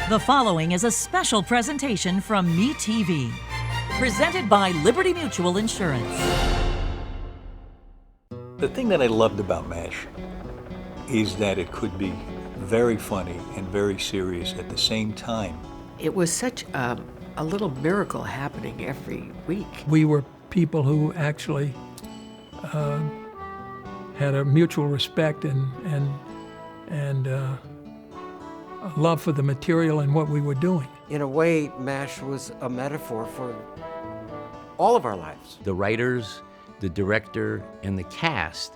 The following is a special presentation from MeTV, presented by Liberty Mutual Insurance. The thing that I loved about MASH is that it could be very funny and very serious at the same time. It was such a little miracle happening every week. We were people who actually had a mutual respect and a love for the material and what we were doing. In a way, MASH was a metaphor for all of our lives. The writers, the director, and the cast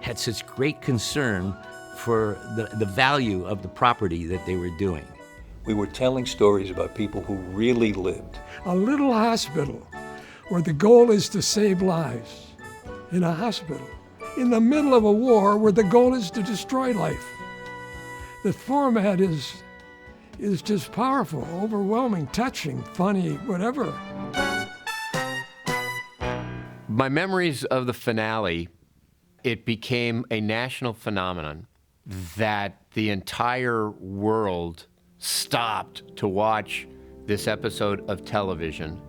had such great concern for the value of the property that they were doing. We were telling stories about people who really lived. A little hospital where the goal is to save lives. In a hospital, in the middle of a war where the goal is to destroy life. The format is just powerful, overwhelming, touching, funny, whatever. My memories of the finale, it became a national phenomenon that the entire world stopped to watch this episode of television,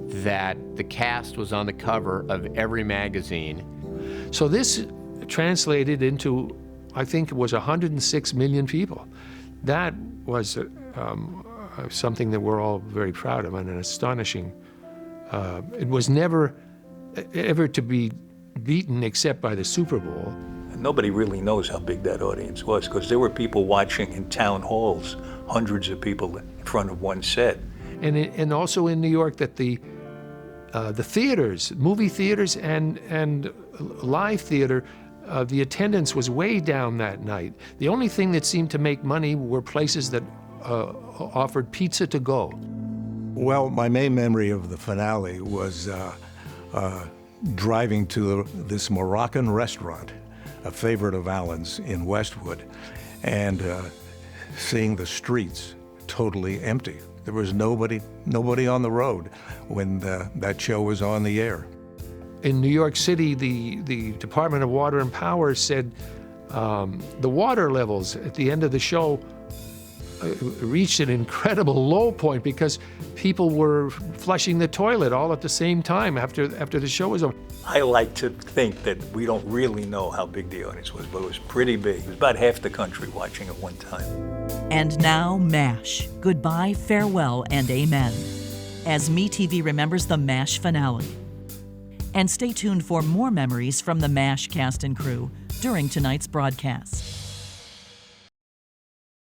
that the cast was on the cover of every magazine. So this translated into, I think it was 106 million people. That was something that we're all very proud of and an astonishing. It was never ever to be beaten except by the Super Bowl. And nobody really knows how big that audience was because there were people watching in town halls, hundreds of people in front of one set. And also in New York that the theaters, movie theaters and live theater, the attendance was way down that night. The only thing that seemed to make money were places that offered pizza to go. Well, my main memory of the finale was driving to this Moroccan restaurant, a favorite of Alan's in Westwood, and seeing the streets totally empty. There was nobody on the road when that show was on the air. In New York City, the Department of Water and Power said the water levels at the end of the show reached an incredible low point because people were flushing the toilet all at the same time after the show was over. I like to think that we don't really know how big the audience was, but it was pretty big. It was about half the country watching at one time. And now, MASH. Goodbye, farewell, and amen. As MeTV remembers the MASH finale. And stay tuned for more memories from the MASH cast and crew during tonight's broadcast.